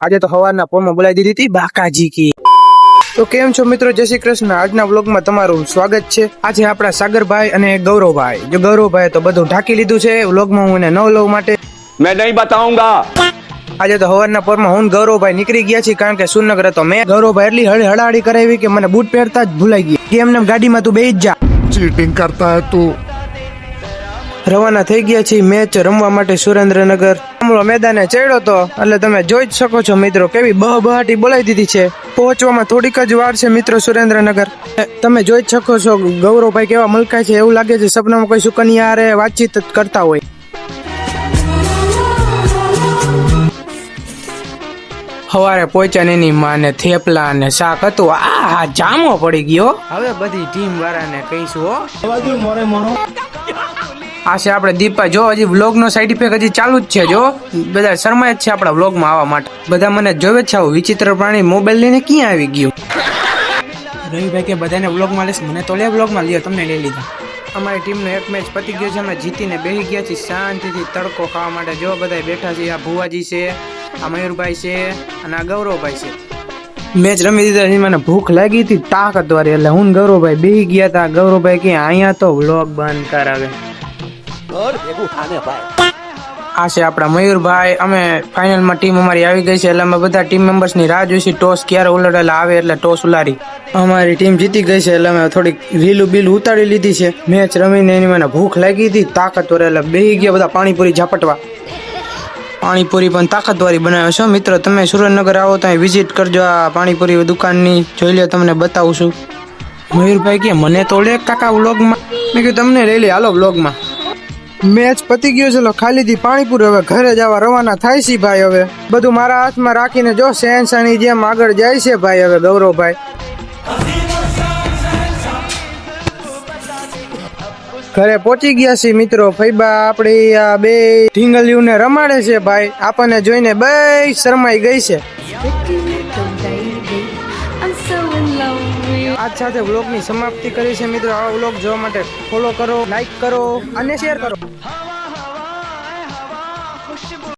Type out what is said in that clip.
આજે તો સવારના પોરમાં બોલાવી દીધી હતી બાકાજી કી। તો કેમ છો મિત્રો, જય શ્રી કૃષ્ણ। આજના વ્લોગમાં તમારું સ્વાગત છે। આજે આપણા સાગરભાઈ અને ગૌરવભાઈ, જો ગૌરવભાઈ તો બધું ઢાંકી લીધું છે વ્લોગમાં હું એને ન લઉં માટે मैं नहीं बताऊंगा। આજે તો સવારના પોરમાં હું ગૌરવભાઈ નીકળી ગયા છીએ, કારણ કે સુરનગર હતો। મેં ગૌરવભાઈ એટલી હળાહળી કરાવી કે મને બૂટ પહેરતા જ ભૂલાઈ ગઈ કે એમને ગાડીમાં તું બેસી જા, चीटिंग करता है तू। રવાના થઈ ગયા છીએ મેચ રમવા માટે સુરેન્દ્રનગર। હમણાં મેદાને ચડ્યો તો એટલે તમે જોઈ જ શકો છો મિત્રો કેવી બહાટી બોલાવી દીધી છે। પહોંચવામાં થોડીક જ વાર છે મિત્રો સુરેન્દ્રનગર। તમે જોઈ જ શકો છો ગૌરવભાઈ કેવા મલકાય છે, એવું લાગે છે સપનામાં કોઈ સુકન્યા હારે વાતચીત જ કરતા હોય। સવારે પહોંચ્યા ને એની માને થેપલા અને શાક હતું, આ જામો પડી ગયો। હવે બધી ટીમ વાળાને કહીશું હો। આ છે આપણે દીપા। જો હજી વ્લોગ નો સાઈડ ઇફેક્ટ હજી ચાલુ જ છે, જો બધા શરમાય જ છે આપણા વ્લોગ માં આવવા માટે। બધા મને જોવે છે આવું વિચિત્ર પ્રાણી મોબાઈલ લઈને ક્યાં આવી ગયું। રવિભાઈ કે બધાને વ્લોગ માં લેશે, મને તો લે વ્લોગ માં લ્યો, તમને લઈ લીધા। અમારી ટીમનો એક મેચ પતી ગયો છે, અમે જીતીને બેસી ગયા છીએ શાંતિથી તડકો ખાવા માટે। જો બધા બેઠા છે, આ ભુવાજી છે, આ મયુરભાઈ છે અને આ ગૌરવભાઈ છે। મેચ રમી દીધા, મને ભૂખ લાગી હતી તાકતવારી, એટલે હું ગૌરવભાઈ બેસી ગયા હતા। ગૌરવભાઈ કે અહીંયા તો વ્લોગ બંધ કરાવે। આ છે આપણા મયુરભાઈ। અમે ફાઇનલમાં ટીમ અમારી આવી ગઈ છે, એટલે અમે બધા ટીમ મેમ્બર્સ ની રાહ જોઈશી ટોસ ક્યારે ઉલાડેલા આવે એટલે ટોસ ઉલારી। અમારી ટીમ જીતી ગઈ છે, એટલે અમે થોડીક રીલું બીલું ઉતારી લીધી છે। મેચ રમીને એની મને ભૂખ લાગી હતી તાકતવાર, એટલે બેસી ગયા બધા પાણીપુરી ઝાપટવા। પાણીપુરી પણ તાકતવારી બનાવે છે મિત્રો। તમે સુરેન્દ્રનગર આવો તો વિઝિટ કરજો આ પાણીપુરી દુકાનની, જોઈ લો, તમને બતાવું છું। મયુરભાઈ કે મને તો લે કાકા વ્લોગમાં, મેં કીધું તમને લઈ લે હાલો વ્લોગમાં। મેચ પતી ગયો છે, ખાલી થી પાણીપુરી હવે ઘરે જવા રવાના થાય છે ભાઈ। હવે બધું મારા હાથમાં રાખીને જો શહેનશાહની જેમ આગળ જાય છે ભાઈ હવે ગૌરવભાઈ। ઘરે પહોંચી ગયા છે મિત્રો। ફૈબા આપણી આ બે ઢીંગલીઓને રમાડે છે ભાઈ, આપણને જોઈને બે શરમાઈ ગઈ છે। આજ સાથે વ્લોગની સમાપ્તિ કરી છે મિત્રો। આવા વ્લોગ જોવા માટે ફોલો કરો, લાઈક કરો અને શેર કરો।